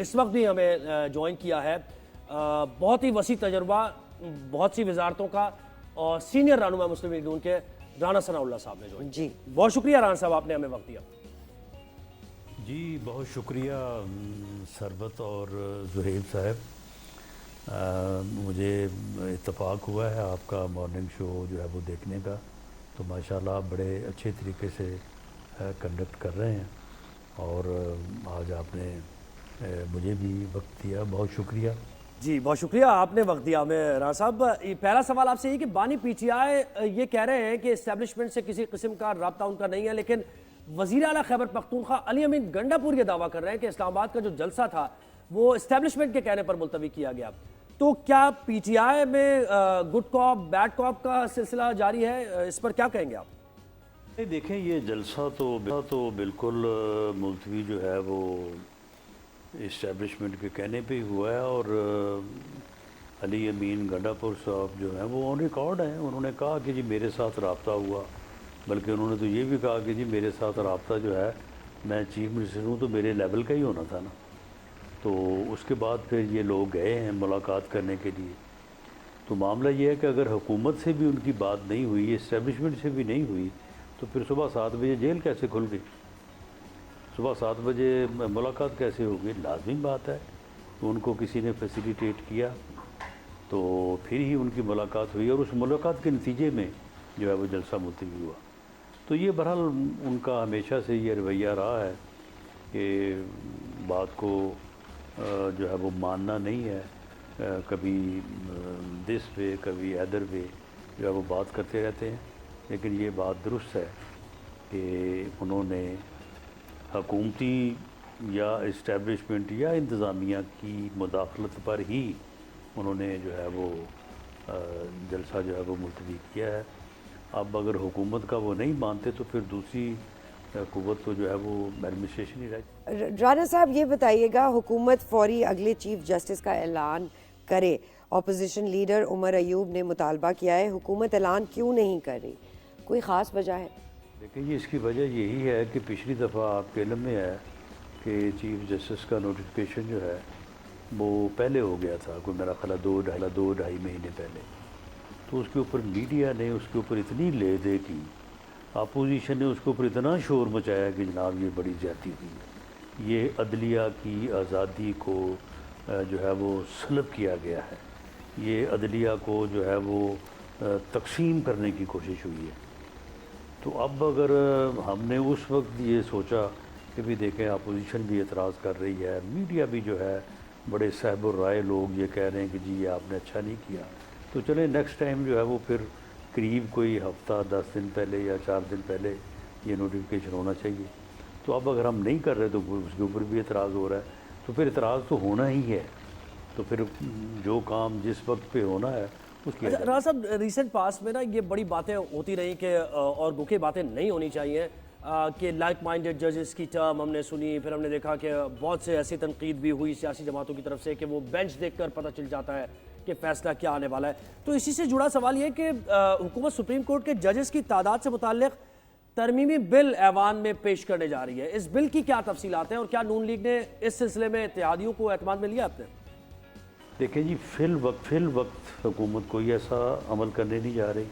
اس وقت بھی ہمیں جوائن کیا ہے بہت ہی وسیع تجربہ بہت سی وزارتوں کا اور سینئر رہنما مسلم لیگ نون کے رانا ثناء اللہ صاحب نے جوائن جی بہت شکریہ رانا صاحب آپ نے ہمیں وقت دیا. جی بہت شکریہ سربت اور زہیب صاحب. مجھے اتفاق ہوا ہے آپ کا مارننگ شو جو ہے وہ دیکھنے کا, تو ماشاءاللہ آپ بڑے اچھے طریقے سے کنڈکٹ کر رہے ہیں اور آج آپ نے مجھے بھی وقت دیا, بہت شکریہ. جی بہت شکریہ آپ نے وقت دیا ہمیں رانا صاحب. پہلا سوال آپ سے یہ کہ بانی پی ٹی آئی یہ کہہ رہے ہیں کہ اسٹیبلشمنٹ سے کسی قسم کا رابطہ ان کا نہیں ہے, لیکن وزیر اعلیٰ خیبر پختونخوا علی امین گنڈا پور یہ دعویٰ کر رہے ہیں کہ اسلام آباد کا جو جلسہ تھا وہ اسٹیبلشمنٹ کے کہنے پر ملتوی کیا گیا. تو کیا پی ٹی آئی میں گڈ کاپ بیڈ کاپ کا سلسلہ جاری ہے, اس پر کیا کہیں گے آپ؟ دیکھیں یہ جلسہ تو بالکل ملتوی جو ہے وہ اسٹیبلشمنٹ کے کہنے پہ ہی ہوا ہے, اور علی امین گنڈا پور صاحب جو ہیں وہ آن ریکارڈ ہیں. انہوں نے کہا کہ جی میرے ساتھ رابطہ ہوا, بلکہ انہوں نے تو یہ بھی کہا کہ جی میرے ساتھ رابطہ جو ہے, میں چیف منسٹر ہوں تو میرے لیول کا ہی ہونا تھا نا. تو اس کے بعد پھر یہ لوگ گئے ہیں ملاقات کرنے کے لیے. تو معاملہ یہ ہے کہ اگر حکومت سے بھی ان کی بات نہیں ہوئی, اسٹیبلشمنٹ سے بھی نہیں ہوئی, تو پھر صبح 7 بجے جیل کیسے کھل گئی, صبح 7 بجے ملاقات کیسے ہوگی؟ لازمی بات ہے ان کو کسی نے فیسیلیٹیٹ کیا تو پھر ہی ان کی ملاقات ہوئی, اور اس ملاقات کے نتیجے میں جو ہے وہ جلسہ ملتوی ہوا. تو یہ بہرحال ان کا ہمیشہ سے یہ رویہ رہا ہے کہ بات کو جو ہے وہ ماننا نہیں ہے, کبھی دس پہ کبھی ادر پہ جو ہے وہ بات کرتے رہتے ہیں. لیکن یہ بات درست ہے کہ انہوں نے حکومتی یا اسٹیبلشمنٹ یا انتظامیہ کی مداخلت پر ہی انہوں نے جو ہے وہ جلسہ جو ہے وہ ملتوی کیا ہے. اب اگر حکومت کا وہ نہیں مانتے تو پھر دوسری قوت تو جو ہے وہ ایڈمنسٹریشن ہی رہتی. رانا صاحب یہ بتائیے گا, حکومت فوری اگلے چیف جسٹس کا اعلان کرے. اپوزیشن لیڈر عمر ایوب نے مطالبہ کیا ہے, حکومت اعلان کیوں نہیں کر رہی, کوئی خاص وجہ ہے؟ دیکھیں جی اس کی وجہ یہی ہے کہ پچھلی دفعہ آپ کے علم میں ہے کہ چیف جسٹس کا نوٹیفکیشن جو ہے وہ پہلے ہو گیا تھا, کوئی میرا خیال ہے 2-2.5 مہینے پہلے. تو اس کے اوپر میڈیا نے اس کے اوپر اتنی لے دے کی, اپوزیشن نے اس کے اوپر اتنا شور مچایا کہ جناب یہ بڑی زیادتی ہوئی ہے, یہ عدلیہ کی آزادی کو جو ہے وہ سلب کیا گیا ہے, یہ عدلیہ کو جو ہے وہ تقسیم کرنے کی کوشش ہوئی ہے. تو اب اگر ہم نے اس وقت یہ سوچا کہ بھی دیکھیں اپوزیشن بھی اعتراض کر رہی ہے, میڈیا بھی جو ہے بڑے صاحب الرائے لوگ یہ کہہ رہے ہیں کہ جی یہ آپ نے اچھا نہیں کیا, تو چلیں نیکسٹ ٹائم جو ہے وہ پھر قریب کوئی ہفتہ 10 دن پہلے یا 4 دن پہلے یہ نوٹیفیکیشن ہونا چاہیے. تو اب اگر ہم نہیں کر رہے تو اس کے اوپر بھی اعتراض ہو رہا ہے, تو پھر اعتراض تو ہونا ہی ہے. تو پھر جو کام جس وقت پہ ہونا ہے اس کی. رانا صاحب ریسنٹ پاس میں نا یہ بڑی باتیں ہوتی رہیں کہ اور گوکے باتیں نہیں ہونی چاہیے کہ لائک مائنڈڈ ججز کی ٹرم ہم نے سنی, پھر ہم نے دیکھا کہ بہت سے ایسی تنقید بھی ہوئی سیاسی جماعتوں کی طرف سے کہ وہ بینچ دیکھ کر پتہ چل جاتا ہے کہ فیصلہ کیا آنے والا ہے. تو اسی سے جڑا سوال یہ کہ حکومت سپریم کورٹ کے ججز کی تعداد سے متعلق ترمیمی بل ایوان میں پیش کرنے جا رہی ہے, اس بل کی کیا تفصیلات ہیں اور کیا نون لیگ نے اس سلسلے میں اتحادیوں کو اعتماد میں لیا آپ نے؟ دیکھیں جی فی الوقت حکومت کوئی ایسا عمل کرنے نہیں جا رہی,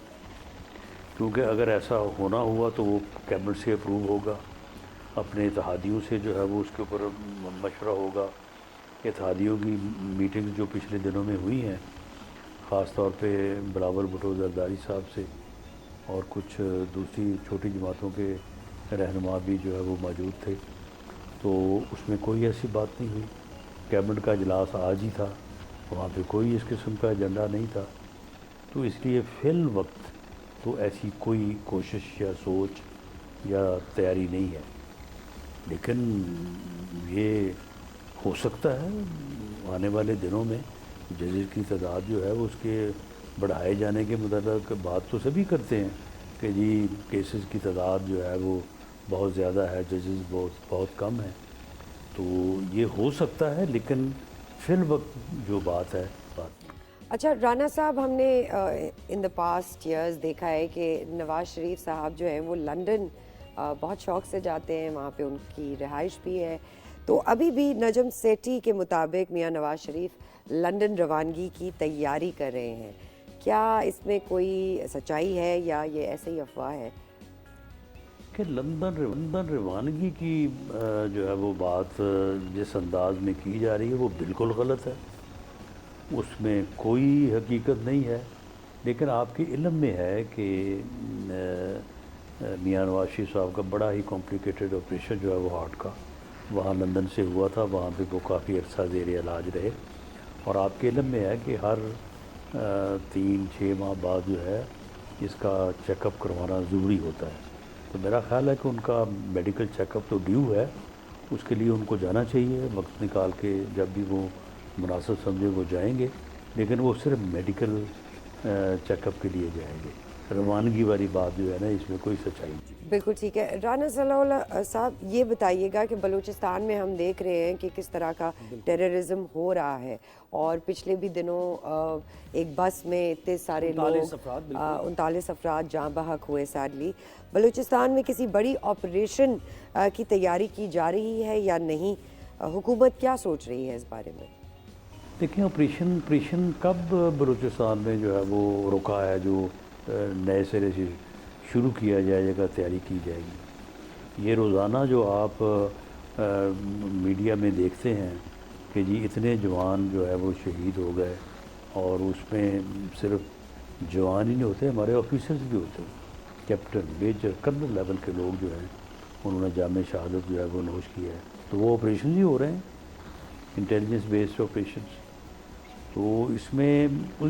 کیونکہ اگر ایسا ہونا ہوا تو وہ کیبنٹ سے اپروو ہوگا, اپنے اتحادیوں سے جو ہے وہ اس کے اوپر مشورہ ہوگا. اتحادیوں کی میٹنگ جو پچھلے دنوں میں ہوئی ہیں, خاص طور پہ بلاول بھٹو زرداری صاحب سے اور کچھ دوسری چھوٹی جماعتوں کے رہنما بھی جو ہے وہ موجود تھے, تو اس میں کوئی ایسی بات نہیں ہوئی. کیبنٹ کا اجلاس آج ہی تھا, وہاں پہ کوئی اس قسم کا ایجنڈا نہیں تھا. تو اس لیے فی الوقت تو ایسی کوئی کوشش یا سوچ یا تیاری نہیں ہے. لیکن یہ ہو سکتا ہے آنے والے دنوں میں ججز کی تعداد جو ہے وہ اس کے بڑھائے جانے کے متعلق بات تو سبھی کرتے ہیں کہ جی کیسز کی تعداد جو ہے وہ بہت زیادہ ہے, ججز بہت کم ہیں. تو یہ ہو سکتا ہے, لیکن فی الوقت جو بات ہے اچھا رانا صاحب, ہم نے ان دا پاسٹ ایئرز دیکھا ہے کہ نواز شریف صاحب جو ہیں وہ لنڈن بہت شوق سے جاتے ہیں, وہاں پہ ان کی رہائش بھی ہے. تو ابھی بھی نجم سیٹھی کے مطابق میاں نواز شریف لندن روانگی کی تیاری کر رہے ہیں. کیا اس میں کوئی سچائی ہے یا یہ ایسے ہی افواہ ہے؟ کہ لندن روانگی کی جو ہے وہ بات جس انداز میں کی جا رہی ہے وہ بالکل غلط ہے. اس میں کوئی حقیقت نہیں ہے. لیکن آپ کے علم میں ہے کہ میاں نواز شریف صاحب کا بڑا ہی کمپلیکیٹڈ آپریشن جو ہے وہ ہارٹ کا وہاں لندن سے ہوا تھا. وہاں پہ وہ کافی عرصہ زیر علاج رہے. اور آپ کے علم میں ہے کہ ہر 3-6 ماہ بعد جو ہے اس کا چیک اپ کروانا ضروری ہوتا ہے. تو میرا خیال ہے کہ ان کا میڈیکل چیک اپ تو ڈیو ہے. اس کے لیے ان کو جانا چاہیے وقت نکال کے. جب بھی وہ مناسب سمجھے وہ جائیں گے. لیکن وہ صرف میڈیکل چیک اپ کے لیے جائیں گے. روانگی والی بات جو ہے نا اس میں کوئی سچائی نہیں. بالکل ٹھیک ہے. رانا صلاح اللہ صاحب یہ بتائیے گا کہ بلوچستان میں ہم دیکھ رہے ہیں کہ کس طرح کا ٹیررزم ہو رہا ہے اور پچھلے بھی دنوں ایک بس میں اتنے سارے لوگ 39 افراد جاں بحق ہوئے. سیڈلی بلوچستان میں کسی بڑی آپریشن کی تیاری کی جا رہی ہے یا نہیں؟ حکومت کیا سوچ رہی ہے اس بارے میں؟ دیکھیں آپریشن کب بلوچستان میں جو ہے وہ رکا ہے جو نئے سرے سے شروع کیا جائے گا تیاری کی جائے گی. یہ روزانہ جو آپ میڈیا میں دیکھتے ہیں کہ جی اتنے جوان جو ہے وہ شہید ہو گئے. اور اس میں صرف جوان ہی نہیں ہوتے ہمارے آفیسرز بھی ہوتے ہیں. کیپٹن میجر کرنل لیول کے لوگ جو ہیں انہوں نے جام شہادت جو ہے وہ نوش کیا ہے. تو وہ آپریشن ہی ہو رہے ہیں انٹیلیجنس بیسڈ آپریشنز. تو اس میں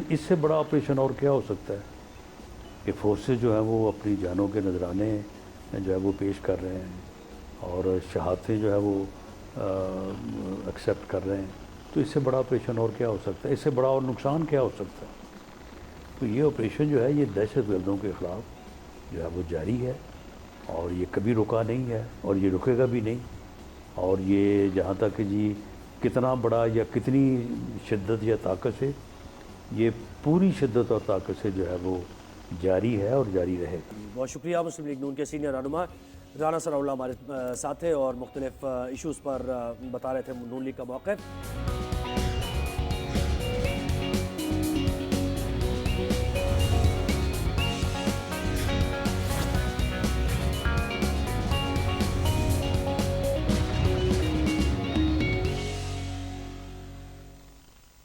اس سے بڑا آپریشن اور کیا ہو سکتا ہے کہ فورسز جو ہیں وہ اپنی جانوں کے نذرانے جو ہے وہ پیش کر رہے ہیں اور شہادتیں جو ہے وہ ایکسیپٹ کر رہے ہیں. تو اس سے بڑا آپریشن اور کیا ہو سکتا ہے؟ اس سے بڑا اور نقصان کیا ہو سکتا ہے؟ تو یہ آپریشن جو ہے یہ دہشت گردوں کے خلاف جو ہے وہ جاری ہے اور یہ کبھی رکا نہیں ہے اور یہ رکے گا بھی نہیں. اور یہ جہاں تک کہ جی کتنا بڑا یا کتنی شدت یا طاقت سے یہ پوری شدت اور طاقت سے جو ہے وہ جاری ہے اور جاری رہے گا. بہت شکریہ. مسلم لیگ نون کے سینئر رہنما رانا ثناء اللہ ہمارے ساتھ تھے اور مختلف ایشوز پر بتا رہے تھے نون لیگ کا موقف.